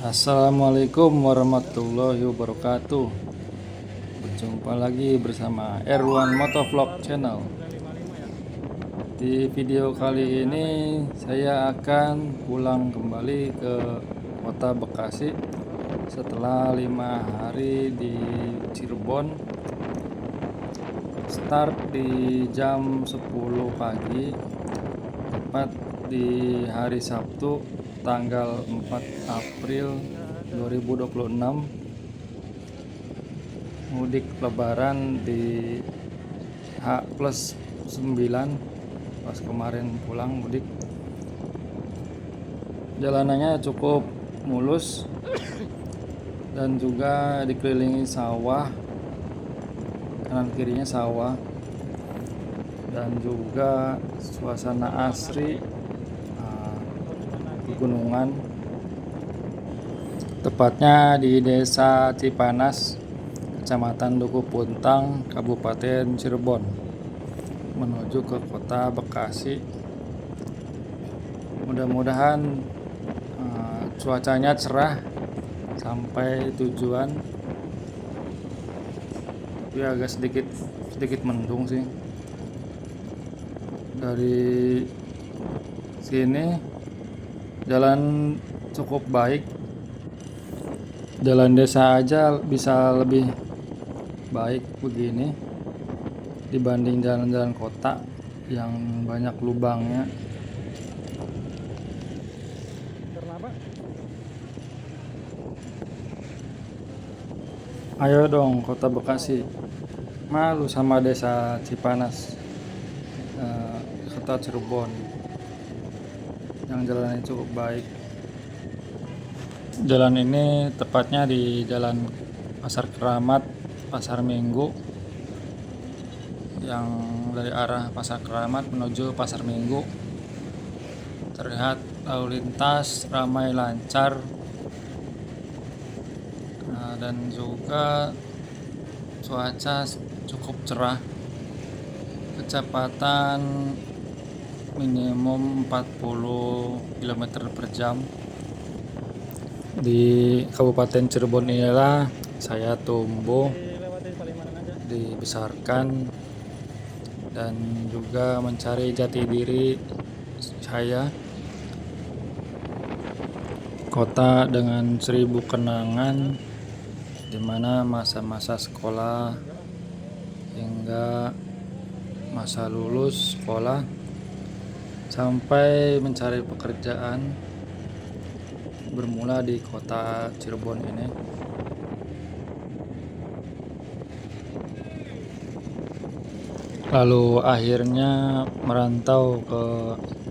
Assalamualaikum warahmatullahi wabarakatuh. Berjumpa lagi bersama Erwan Motovlog Channel. Di video kali ini saya akan pulang kembali ke kota Bekasi setelah 5 hari di Cirebon. Start di jam 10 pagi, tepat di hari Sabtu tanggal 4 April 2026, mudik lebaran di H+9 pas kemarin pulang mudik. Jalanannya cukup mulus dan juga dikelilingi sawah, kanan kirinya sawah, dan juga suasana asri pegunungan, tepatnya di Desa Cipanas, Kecamatan Duku Puntang, Kabupaten Cirebon, menuju ke kota Bekasi. Mudah-mudahan cuacanya cerah sampai tujuan, tapi agak sedikit mendung sih. Dari sini jalan cukup baik. Jalan desa aja bisa lebih baik begini dibanding jalan-jalan kota yang banyak lubangnya. Ayo dong kota Bekasi, malu sama desa Cipanas, kota Cirebon yang jalannya cukup baik. Jalan ini tepatnya di Jalan Pasar Keramat, Pasar Minggu, yang dari arah Pasar Keramat menuju Pasar Minggu. Terlihat lalu lintas ramai lancar, dan juga cuaca cukup cerah. Kecepatan minimum 40 km per jam. Di Kabupaten Cirebon inilah saya tumbuh, dibesarkan, dan juga mencari jati diri saya. Kota dengan 1000 kenangan, di mana masa-masa sekolah hingga masa lulus sekolah sampai mencari pekerjaan bermula di kota Cirebon ini. Lalu akhirnya merantau ke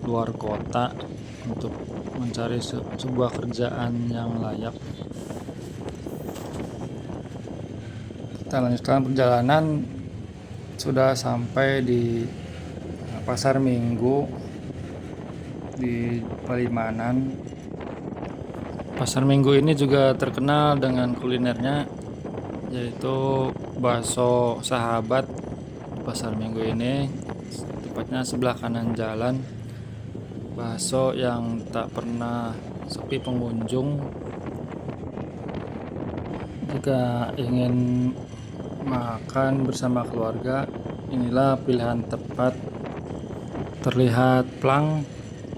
luar kota untuk mencari sebuah kerjaan yang layak. Kita lanjutkan perjalanan, sudah sampai di Pasar Minggu di Palimanan. Pasar Minggu ini juga terkenal dengan kulinernya, yaitu bakso sahabat. Pasar Minggu ini tepatnya sebelah kanan jalan, bakso yang tak pernah sepi pengunjung. Jika ingin makan bersama keluarga, inilah pilihan tepat. Terlihat plang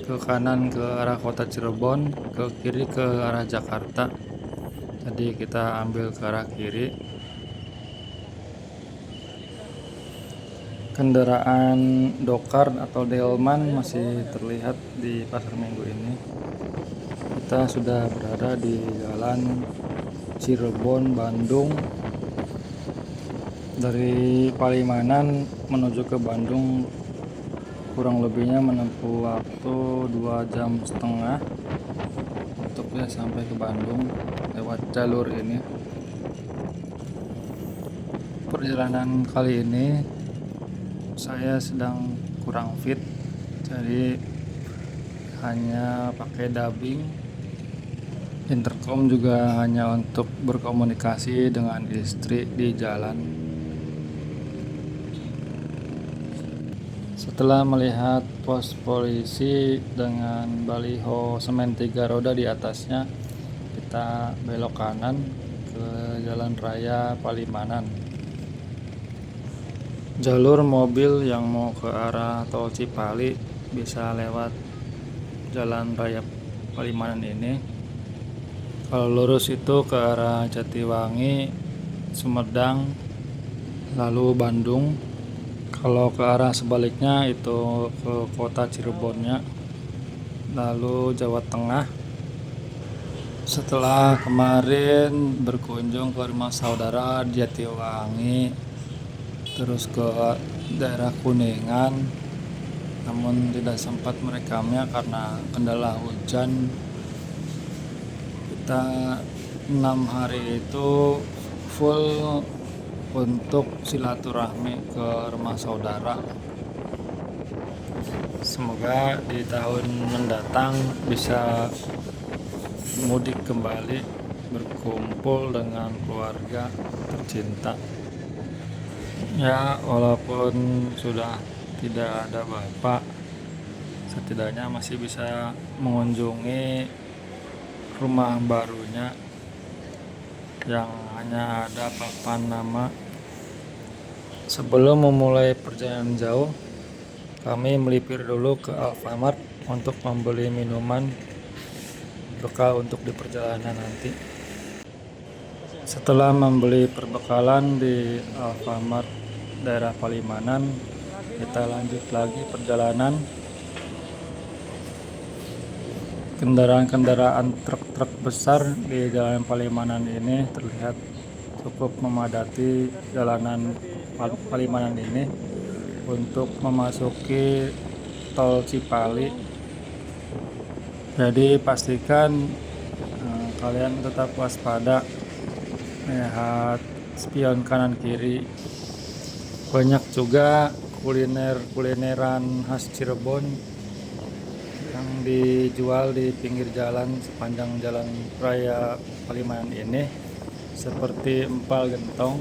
ke kanan ke arah kota Cirebon, ke kiri ke arah Jakarta. Jadi kita ambil ke arah kiri. Kendaraan Dokar atau Delman masih terlihat di Pasar Minggu ini. Kita sudah berada di jalan Cirebon Bandung. Dari Palimanan menuju ke Bandung kurang lebihnya menempuh waktu 2,5 jam untuk bisa sampai ke Bandung lewat jalur ini. Perjalanan kali ini saya sedang kurang fit, jadi hanya pakai dubbing. Intercom juga hanya untuk berkomunikasi dengan istri di jalan. Setelah melihat pos polisi dengan baliho semen 3 roda di atasnya, kita belok kanan ke Jalan Raya Palimanan. Jalur mobil yang mau ke arah tol Cipali bisa lewat Jalan Raya Palimanan ini. Kalau lurus itu ke arah Jatiwangi, Sumedang, lalu Bandung. Kalau ke arah sebaliknya itu ke kota Cirebonnya, lalu Jawa Tengah. Setelah kemarin berkunjung ke rumah saudara di Jatiwangi, terus ke daerah Kuningan, namun tidak sempat merekamnya karena kendala hujan. Kita 6 hari itu full untuk silaturahmi ke rumah saudara. Semoga di tahun mendatang bisa mudik kembali, berkumpul dengan keluarga tercinta. Ya, walaupun sudah tidak ada bapak, setidaknya masih bisa mengunjungi rumah barunya yang hanya ada papan nama. Sebelum memulai perjalanan jauh, kami melipir dulu ke Alfamart untuk membeli minuman bekal untuk di perjalanan nanti. Setelah membeli perbekalan di Alfamart daerah Palimanan, kita lanjut lagi perjalanan. Kendaraan truk-truk besar di Jalan Palimanan ini terlihat cukup memadati jalanan Palimanan ini untuk memasuki tol Cipali. Jadi pastikan kalian tetap waspada, lihat spion kanan kiri. Banyak juga kulineran khas Cirebon yang dijual di pinggir jalan sepanjang Jalan Raya Palimanan ini, seperti empal gentong,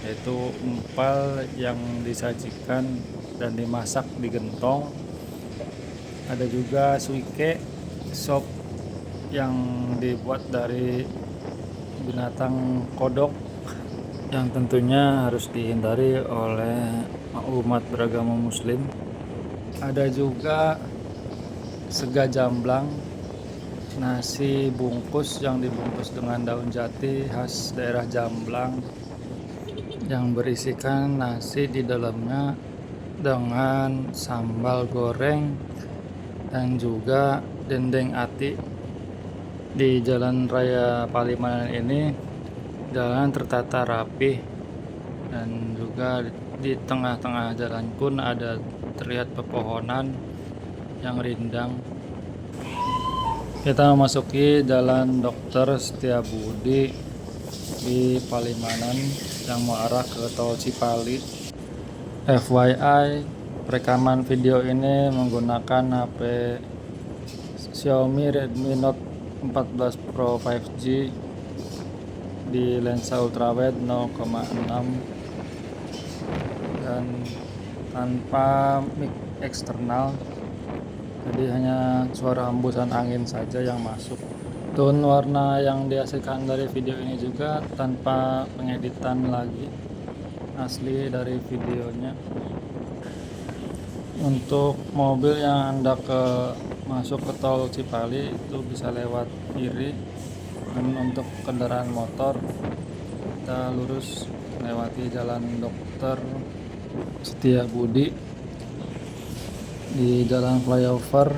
yaitu empal yang disajikan dan dimasak di gentong. Ada juga suike, sop yang dibuat dari binatang kodok, yang tentunya harus dihindari oleh umat beragama Muslim. Ada juga sega jamblang, nasi bungkus yang dibungkus dengan daun jati khas daerah Jamblang, yang berisikan nasi di dalamnya dengan sambal goreng dan juga dendeng ati. Di Jalan Raya Palimanan ini jalan tertata rapi, dan juga di tengah-tengah jalan pun ada terlihat pepohonan yang rindang. Kita memasuki Jalan Dr. Setiabudi di Palimanan yang mengarah ke tol Cipali. FYI, rekaman video ini menggunakan HP Xiaomi Redmi Note 14 Pro 5G di lensa ultrawide 0,6 dan tanpa mic eksternal, jadi hanya suara hembusan angin saja yang masuk. Tone warna yang dihasilkan dari video ini juga tanpa pengeditan lagi, asli dari videonya. Untuk mobil yang hendak masuk ke tol Cipali itu bisa lewat kiri, dan untuk kendaraan motor kita lurus melewati Jalan Dr. Setiabudi di jalan flyover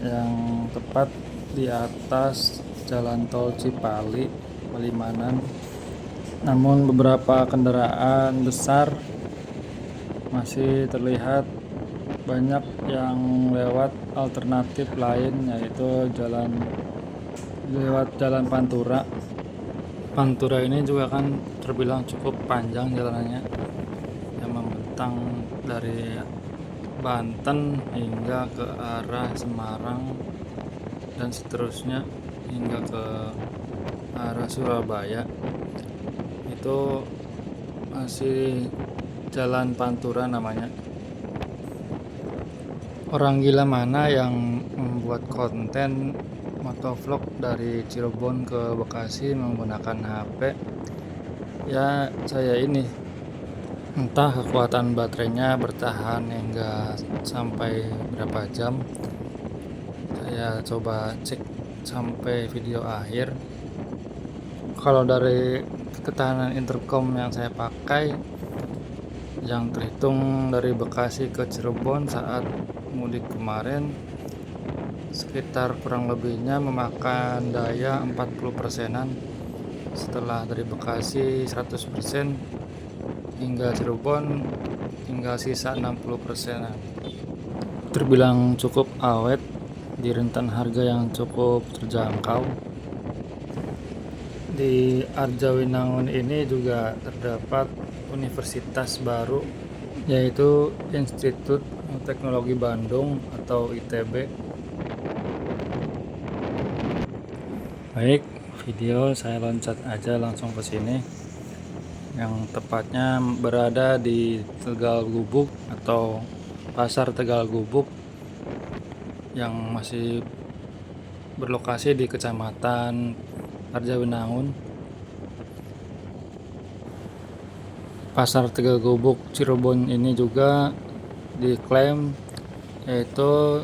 yang tepat di atas jalan tol Cipali Palimanan. Namun beberapa kendaraan besar masih terlihat banyak yang lewat alternatif lain, yaitu lewat jalan Pantura. Pantura ini juga kan terbilang cukup panjang jalanannya, yang membentang dari Banten hingga ke arah Semarang dan seterusnya hingga ke arah Surabaya. Itu masih jalan Pantura namanya. Orang gila mana yang membuat konten motovlog dari Cirebon ke Bekasi menggunakan HP. Ya, saya ini entah kekuatan baterainya bertahan hingga sampai berapa jam. Saya coba cek sampai video akhir. Kalau dari ketahanan intercom yang saya pakai, yang terhitung dari Bekasi ke Cirebon saat mudik kemarin, sekitar kurang lebihnya memakan daya 40%-an. Setelah dari Bekasi 100%, hingga Cirebon tinggal sisa 60%-an. Terbilang cukup awet di rentan harga yang cukup terjangkau. Di Arjawinangun ini juga terdapat universitas baru, yaitu Institut Teknologi Bandung atau ITB. Baik, video saya loncat aja langsung ke sini. Yang tepatnya berada di Tegal Gubuk atau Pasar Tegal Gubuk yang masih berlokasi di Kecamatan Arjawinangun. Pasar Tegal Gubuk Cirebon ini juga diklaim yaitu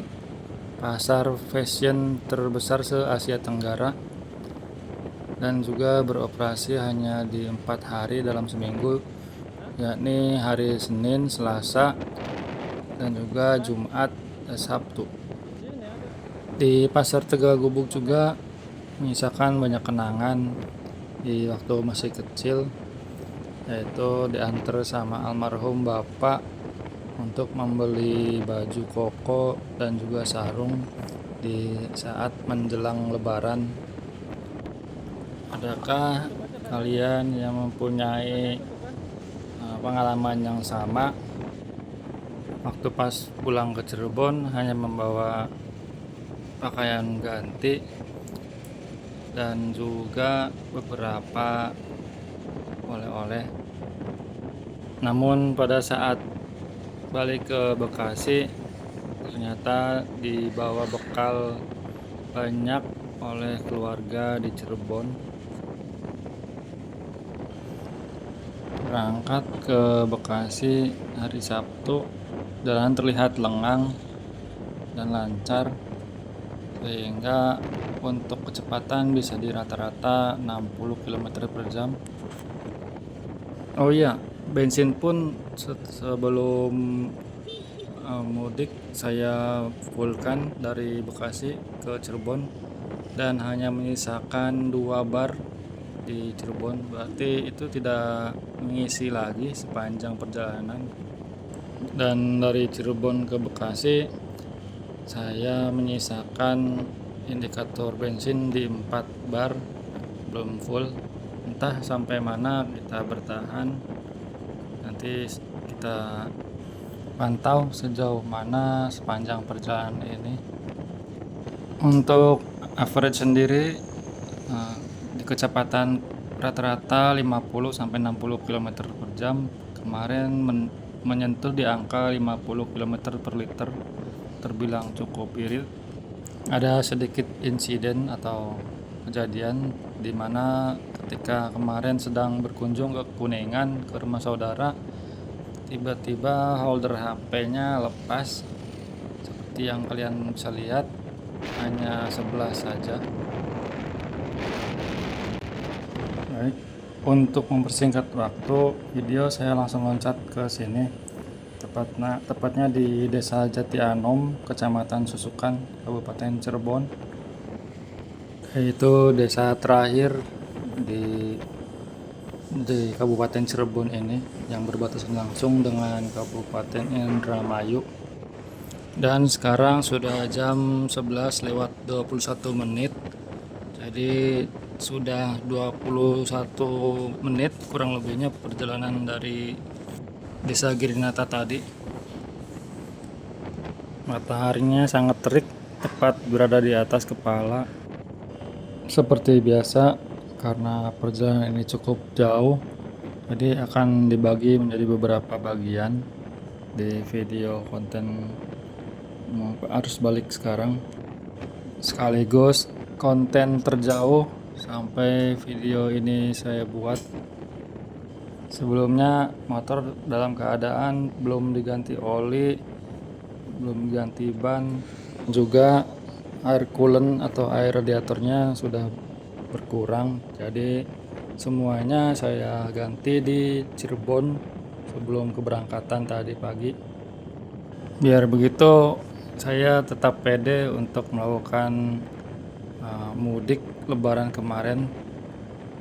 pasar fashion terbesar se-Asia Tenggara dan juga beroperasi hanya di 4 hari dalam seminggu, yakni hari Senin, Selasa, dan juga Jumat dan Sabtu. Di Pasar Tegal Gubuk juga menyisakan banyak kenangan di waktu masih kecil, yaitu diantar sama almarhum bapak untuk membeli baju koko dan juga sarung di saat menjelang lebaran. Adakah kalian yang mempunyai pengalaman yang sama? Waktu pas pulang ke Cirebon hanya membawa pakaian ganti dan juga beberapa oleh-oleh. Namun pada saat balik ke Bekasi ternyata dibawa bekal banyak oleh keluarga di Cirebon. Berangkat ke Bekasi hari Sabtu, jalan terlihat lengang dan lancar, sehingga untuk kecepatan bisa di rata-rata 60 km per jam. Oh iya, bensin pun sebelum mudik saya fullkan dari Bekasi ke Cirebon dan hanya menyisakan 2 bar di Cirebon, berarti itu tidak mengisi lagi sepanjang perjalanan. Dan dari Cirebon ke Bekasi saya menyisakan indikator bensin di 4 bar, belum full. Entah sampai mana kita bertahan, nanti kita pantau sejauh mana sepanjang perjalanan ini. Untuk average sendiri di kecepatan rata-rata 50-60 km per jam. Kemarin menyentuh di angka 50 km per liter, terbilang cukup irit. Ada sedikit insiden atau kejadian di mana ketika kemarin sedang berkunjung ke Kuningan ke rumah saudara, tiba-tiba holder HP-nya lepas. Seperti yang kalian bisa lihat, hanya sebelah saja. Baik, untuk mempersingkat waktu video saya langsung loncat ke sini. Tepatnya di Desa Jati Anom, Kecamatan Susukan, Kabupaten Cirebon. Yaitu desa terakhir di Kabupaten Cirebon ini yang berbatasan langsung dengan Kabupaten Indramayu. Dan sekarang sudah jam 11:21. Jadi sudah 21 menit kurang lebihnya perjalanan dari Desa Girinata tadi. Mataharinya sangat terik, tepat berada di atas kepala. Seperti biasa, karena perjalanan ini cukup jauh, jadi akan dibagi menjadi beberapa bagian di video konten arus balik sekarang. Sekaligus konten terjauh sampai video ini saya buat. Sebelumnya motor dalam keadaan belum diganti oli, belum diganti ban, juga air coolant atau air radiatornya sudah berkurang. Jadi semuanya saya ganti di Cirebon sebelum keberangkatan tadi pagi. Biar begitu saya tetap pede untuk melakukan mudik lebaran kemarin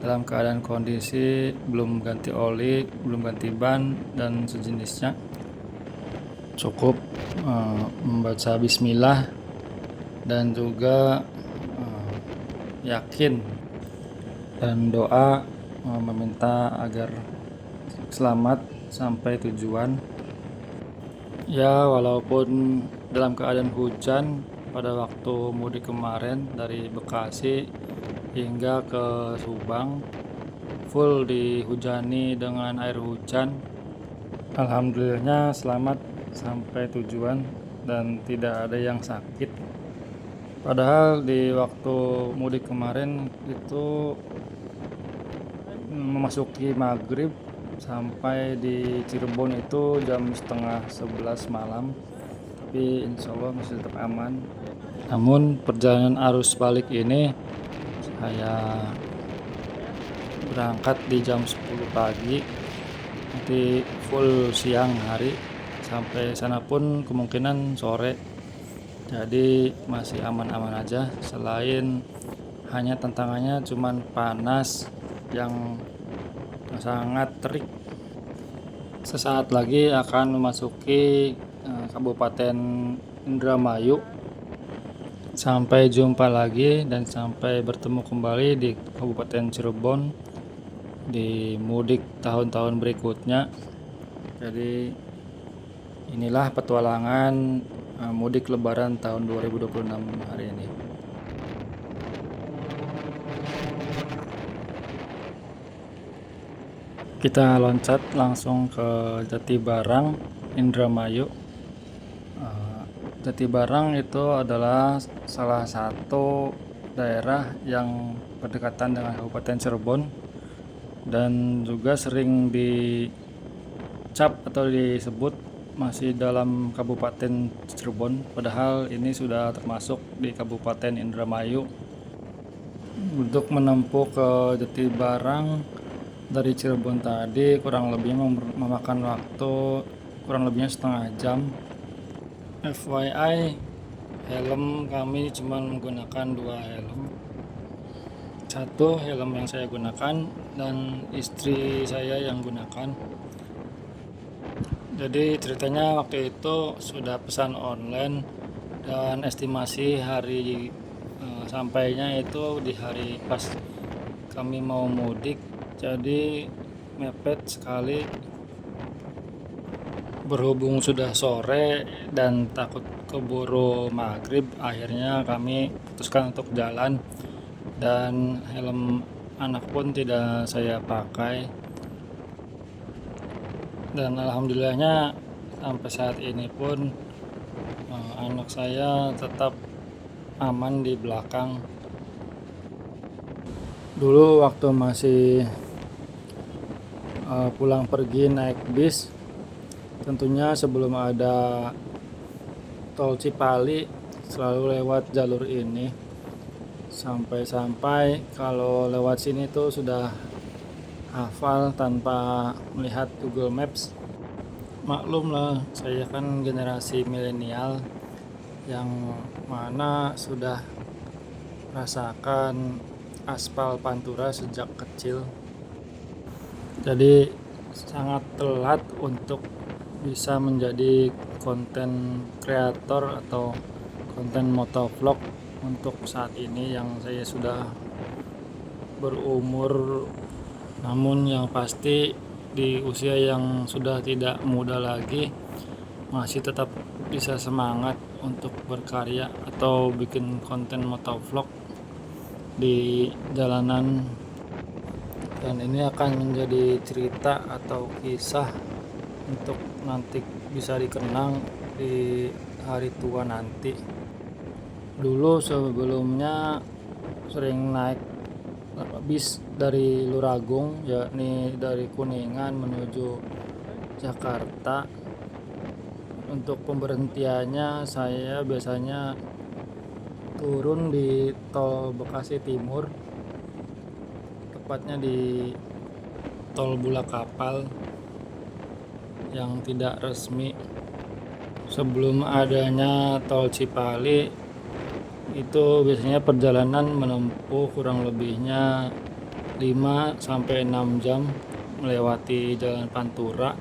dalam keadaan kondisi belum ganti oli, belum ganti ban dan sejenisnya. Cukup membaca bismillah dan juga yakin dan doa meminta agar selamat sampai tujuan. Ya, walaupun dalam keadaan hujan pada waktu mudik kemarin dari Bekasi hingga ke Subang, full dihujani dengan air hujan. Alhamdulillahnya selamat sampai tujuan dan tidak ada yang sakit. Padahal di waktu mudik kemarin itu memasuki maghrib sampai di Cirebon itu jam setengah 11 malam, tapi insya Allah masih tetap aman. Namun perjalanan arus balik ini saya berangkat di jam 10 pagi, nanti full siang hari, sampai sana pun kemungkinan sore. Jadi masih aman-aman aja, selain hanya tantangannya cuman panas yang sangat terik. Sesaat lagi akan memasuki Kabupaten Indramayu. Sampai jumpa lagi dan sampai bertemu kembali di Kabupaten Cirebon di mudik tahun-tahun berikutnya. Jadi inilah petualangan mudik lebaran tahun 2026 hari ini. Kita loncat langsung ke Jatibarang, Indramayu. Jatibarang itu adalah salah satu daerah yang berdekatan dengan Kabupaten Cirebon dan juga sering dicap atau disebut masih dalam Kabupaten Cirebon, padahal ini sudah termasuk di Kabupaten Indramayu. Untuk menempuh ke Jatibarang dari Cirebon tadi kurang lebih memakan waktu kurang lebihnya setengah jam. FYI, helm kami cuma menggunakan 2 helm. Satu helm yang saya gunakan dan istri saya yang gunakan. Jadi ceritanya waktu itu sudah pesan online dan estimasi hari sampainya itu di hari pas kami mau mudik. Jadi mepet sekali. Berhubung sudah sore dan takut keburu maghrib, akhirnya kami putuskan untuk jalan dan helm anak pun tidak saya pakai. Dan alhamdulillahnya sampai saat ini pun anak saya tetap aman di belakang. Dulu waktu masih pulang pergi naik bis, tentunya sebelum ada tol Cipali selalu lewat jalur ini. Sampai-sampai kalau lewat sini tuh sudah hafal tanpa melihat Google Maps. Maklum lah, saya kan generasi milenial yang mana sudah rasakan aspal Pantura sejak kecil. Jadi sangat telat untuk bisa menjadi konten kreator atau konten motovlog untuk saat ini yang saya sudah berumur, namun yang pasti di usia yang sudah tidak muda lagi masih tetap bisa semangat untuk berkarya atau bikin konten motovlog di jalanan. Dan ini akan menjadi cerita atau kisah untuk nanti bisa dikenang di hari tua nanti. Dulu sebelumnya sering naik bis dari Luragung, yakni dari Kuningan menuju Jakarta. Untuk pemberhentiannya saya biasanya turun di tol Bekasi Timur, tepatnya di tol Bulakapal yang tidak resmi. Sebelum adanya tol Cipali itu biasanya perjalanan menempuh kurang lebihnya 5 sampai 6 jam melewati Jalan Pantura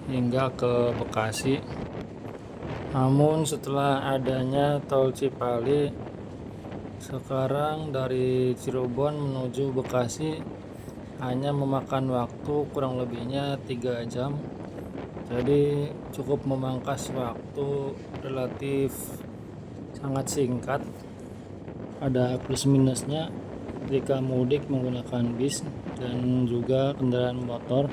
hingga ke Bekasi. Namun setelah adanya tol Cipali, sekarang dari Cirebon menuju Bekasi hanya memakan waktu kurang lebihnya 3 jam. Jadi cukup memangkas waktu relatif sangat singkat. Ada plus minusnya jika mudik menggunakan bis dan juga kendaraan motor.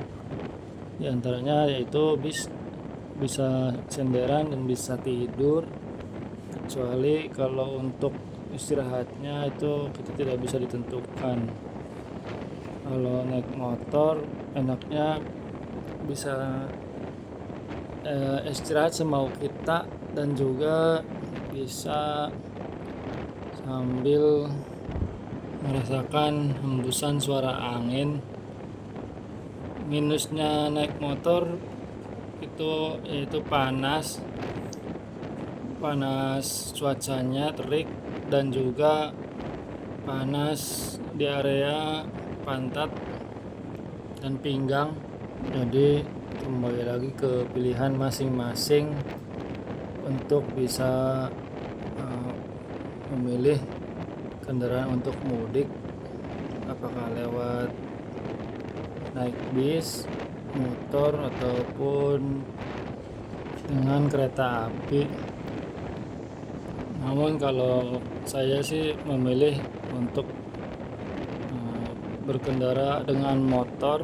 Di antaranya yaitu bis bisa senderan dan bisa tidur, kecuali kalau untuk istirahatnya itu kita tidak bisa ditentukan. Kalau naik motor enaknya bisa istirahat semau kita dan juga bisa sambil merasakan hembusan suara angin. Minusnya naik motor itu yaitu panas cuacanya terik dan juga panas di area pantat dan pinggang. Jadi kembali lagi ke pilihan masing-masing untuk bisa memilih kendaraan untuk mudik, apakah lewat naik bis, motor, ataupun dengan kereta api. Namun kalau saya sih memilih untuk berkendara dengan motor.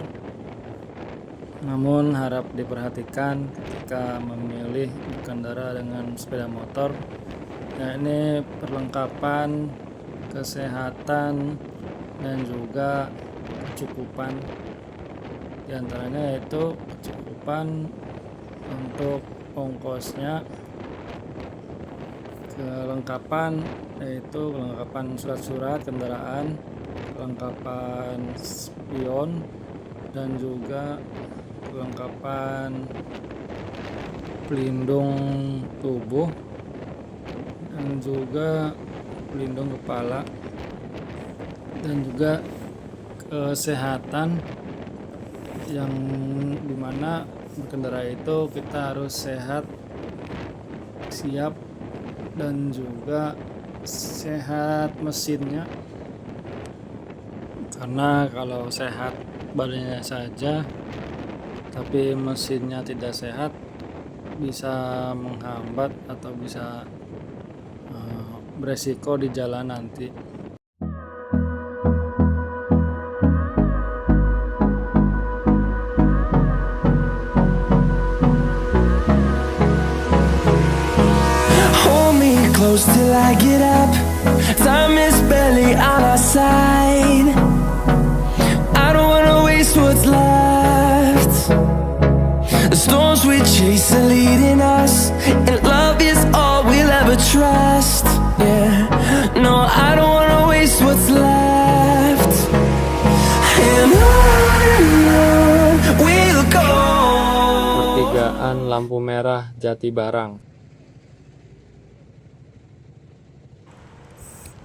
Namun harap diperhatikan ketika memilih berkendara dengan sepeda motor, yakni perlengkapan kesehatan dan juga kecukupan. Di antaranya yaitu kecukupan untuk ongkosnya, kelengkapan yaitu kelengkapan surat-surat kendaraan, kelengkapan spion, dan juga kelengkapan pelindung tubuh dan juga pelindung kepala, dan juga kesehatan, yang dimana berkendara itu kita harus sehat, siap, dan juga sehat mesinnya. Karena kalau sehat badannya saja tapi mesinnya tidak sehat, bisa menghambat atau bisa beresiko di jalan nanti. Hold me close till I get up. Time is barely on our side. I don't wanna waste what's left. The storms we chase are leading us, and love is all we'll ever trust. Yeah, no, I don't wanna waste what's left. And on we'll go. Pertigaan lampu merah Jatibarang.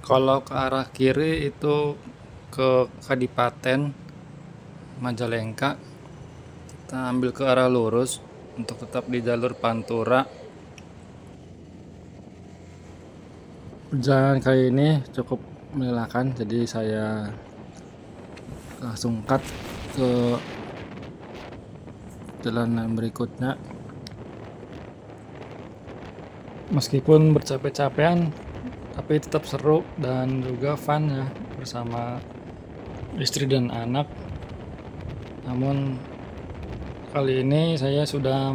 Kalau ke arah kiri itu ke Kadipaten Majalengka, kita ambil ke arah lurus untuk tetap di jalur Pantura. Perjalanan kali ini cukup melelahkan, jadi saya langsung cut ke jalanan berikutnya. Meskipun bercapek-capekan, tapi tetap seru dan juga fun ya bersama istri dan anak. Namun kali ini saya sudah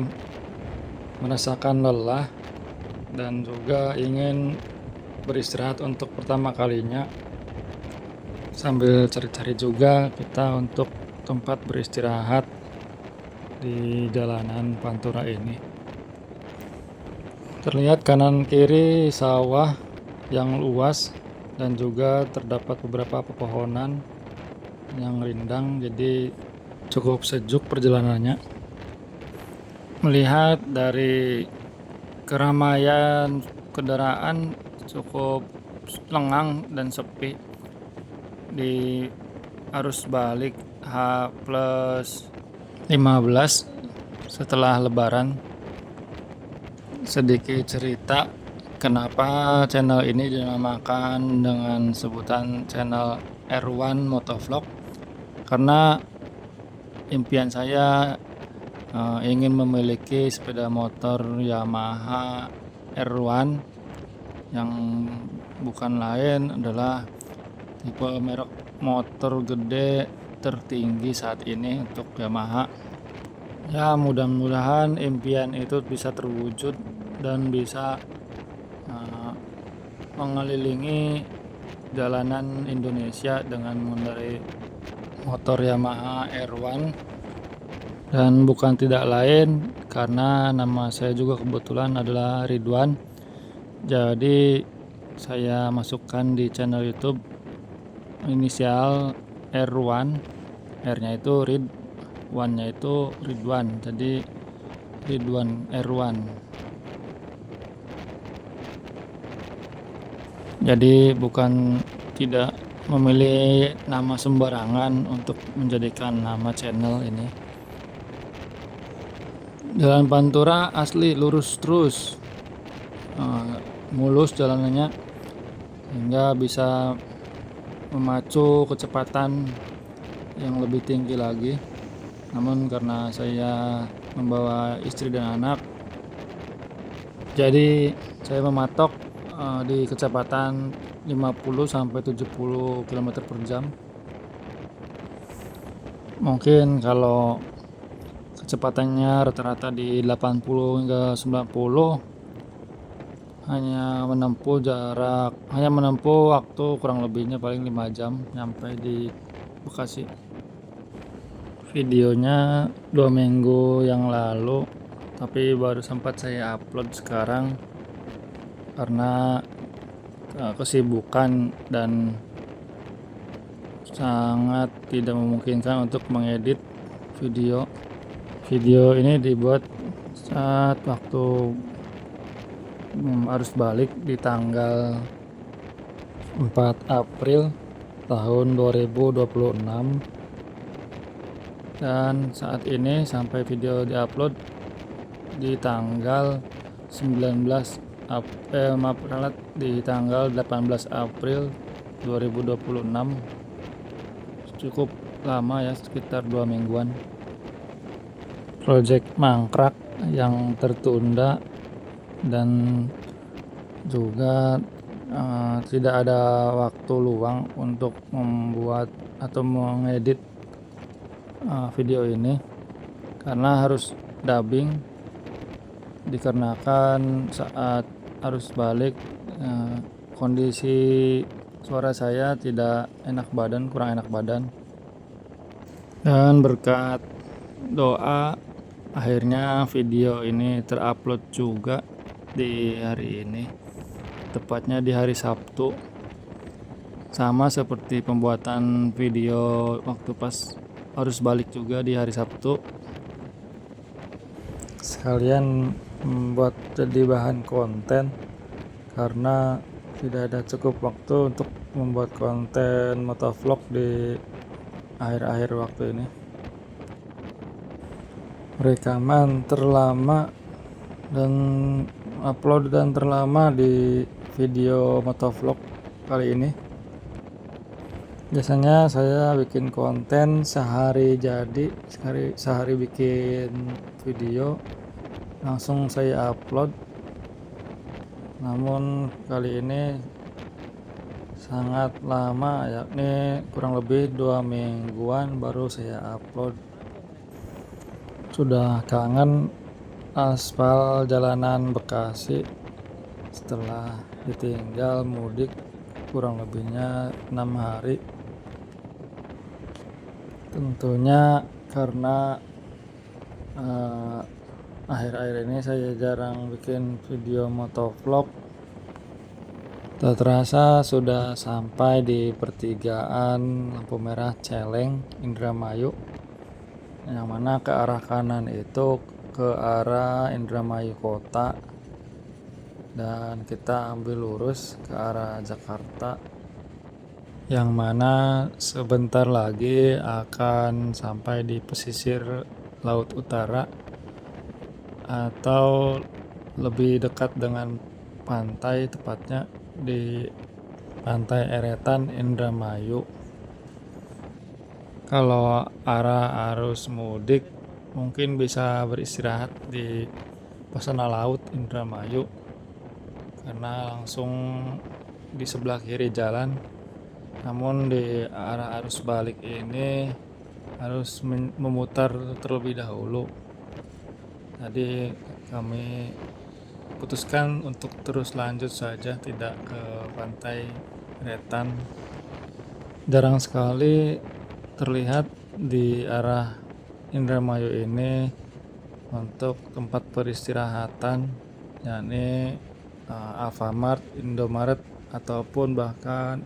merasakan lelah dan juga ingin beristirahat untuk pertama kalinya. sambil cari-cari juga kita untuk tempat beristirahat di jalanan Pantura ini. Terlihat kanan kiri sawah yang luas dan juga terdapat beberapa pepohonan yang rindang, jadi cukup sejuk perjalanannya. Melihat dari keramaian kendaraan cukup lengang dan sepi di arus balik H+15 setelah Lebaran. Sedikit cerita kenapa channel ini dinamakan dengan sebutan channel R1 Motovlog, karena impian saya ingin memiliki sepeda motor Yamaha R1 yang bukan lain adalah tipe merek motor gede tertinggi saat ini untuk Yamaha. Ya, mudah-mudahan impian itu bisa terwujud dan bisa mengelilingi jalanan Indonesia dengan mengendarai motor Yamaha R1. Dan bukan tidak lain karena nama saya juga kebetulan adalah Ridwan. Jadi saya masukkan di channel YouTube inisial R1, R-nya itu Rid, 1-nya itu Ridwan. Jadi Ridwan R1. Jadi bukan tidak memilih nama sembarangan untuk menjadikan nama channel ini. Jalan Pantura asli lurus terus, mulus jalanannya hingga bisa memacu kecepatan yang lebih tinggi lagi. Namun karena saya membawa istri dan anak, jadi saya mematok di kecepatan 50-70 km per jam. Mungkin kalau kecepatannya rata-rata di 80 hingga 90, hanya menempuh waktu kurang lebihnya paling 5 jam nyampe di Bekasi. Videonya 2 minggu yang lalu, tapi baru sempat saya upload sekarang karena kesibukan dan sangat tidak memungkinkan untuk mengedit video. Video ini dibuat saat waktu arus balik di tanggal 4 April tahun 2026, dan saat ini sampai video diupload di tanggal 18 April 2026. Cukup lama ya, sekitar 2 mingguan. Project mangkrak yang tertunda dan juga tidak ada waktu luang untuk membuat atau mengedit video ini karena harus dubbing, dikarenakan saat arus balik kondisi suara saya tidak enak badan, kurang enak badan. Dan berkat doa akhirnya video ini terupload juga di hari ini, tepatnya di hari Sabtu. Sama seperti pembuatan video waktu pas arus balik juga di hari Sabtu, sekalian membuat jadi bahan konten karena tidak ada cukup waktu untuk membuat konten motovlog di akhir-akhir waktu ini. Rekaman terlama dan upload dan terlama di video motovlog kali ini. Biasanya saya bikin konten sehari jadi, sehari bikin video langsung saya upload. Namun kali ini sangat lama, yakni kurang lebih 2 mingguan baru saya upload. Sudah kangen aspal jalanan Bekasi setelah ditinggal mudik kurang lebihnya 6 hari. Tentunya karena akhir-akhir ini saya jarang bikin video motovlog. Tak terasa sudah sampai di pertigaan lampu merah Celeng Indramayu, yang mana ke arah kanan itu ke arah Indramayu Kota, dan kita ambil lurus ke arah Jakarta, yang mana sebentar lagi akan sampai di pesisir Laut Utara atau lebih dekat dengan pantai, tepatnya di Pantai Eretan Indramayu. Kalau arah arus mudik mungkin bisa beristirahat di Pesona Laut Indramayu karena langsung di sebelah kiri jalan. Namun di arah arus balik ini harus memutar terlebih dahulu. Jadi kami putuskan untuk terus lanjut saja, tidak ke Pantai Eretan. Jarang sekali terlihat di arah Indramayu ini untuk tempat peristirahatan, yakni Alfamart, Indomaret, ataupun bahkan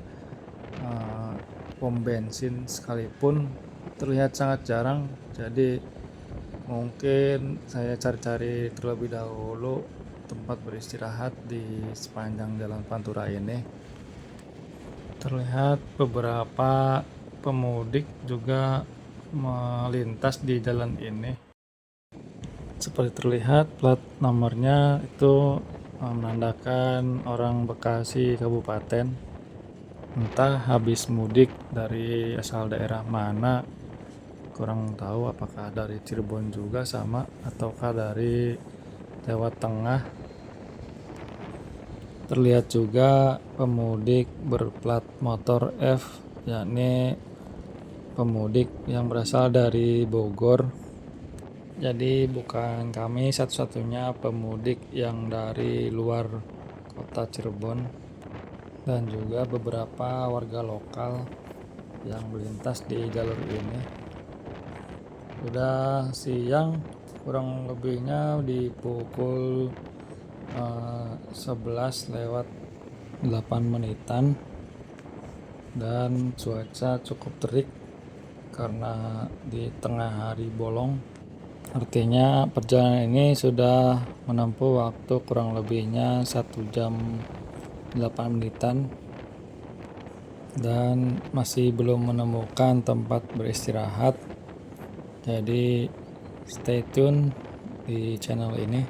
pom bensin sekalipun terlihat sangat jarang. Jadi mungkin saya cari-cari terlebih dahulu tempat beristirahat di sepanjang jalan Pantura ini. Terlihat beberapa pemudik juga melintas di jalan ini. Seperti terlihat plat nomornya itu menandakan orang Bekasi Kabupaten. Entah habis mudik dari asal daerah mana, kurang tahu apakah dari Cirebon juga sama ataukah dari Jawa Tengah. Terlihat juga pemudik berplat motor F, yakni pemudik yang berasal dari Bogor. Jadi bukan kami satu-satunya pemudik yang dari luar kota Cirebon, dan juga beberapa warga lokal yang melintas di jalur ini. Sudah siang, kurang lebihnya di pukul 11 lewat 8 menitan, dan cuaca cukup terik karena di tengah hari bolong. Artinya perjalanan ini sudah menempuh waktu kurang lebihnya 1 jam 8 menitan dan masih belum menemukan tempat beristirahat. Jadi stay tune di channel ini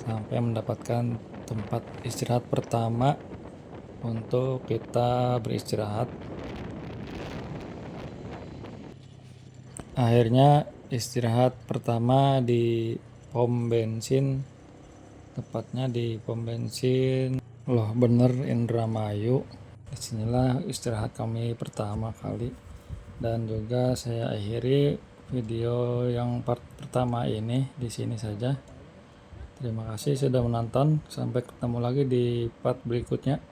sampai mendapatkan tempat istirahat pertama untuk kita beristirahat. Akhirnya istirahat pertama di pom bensin, tepatnya di pom bensin Loh Bener Indramayu. Disinilah istirahat kami pertama kali, dan juga saya akhiri video yang part pertama ini di sini saja. Terima kasih sudah menonton. Sampai ketemu lagi di part berikutnya.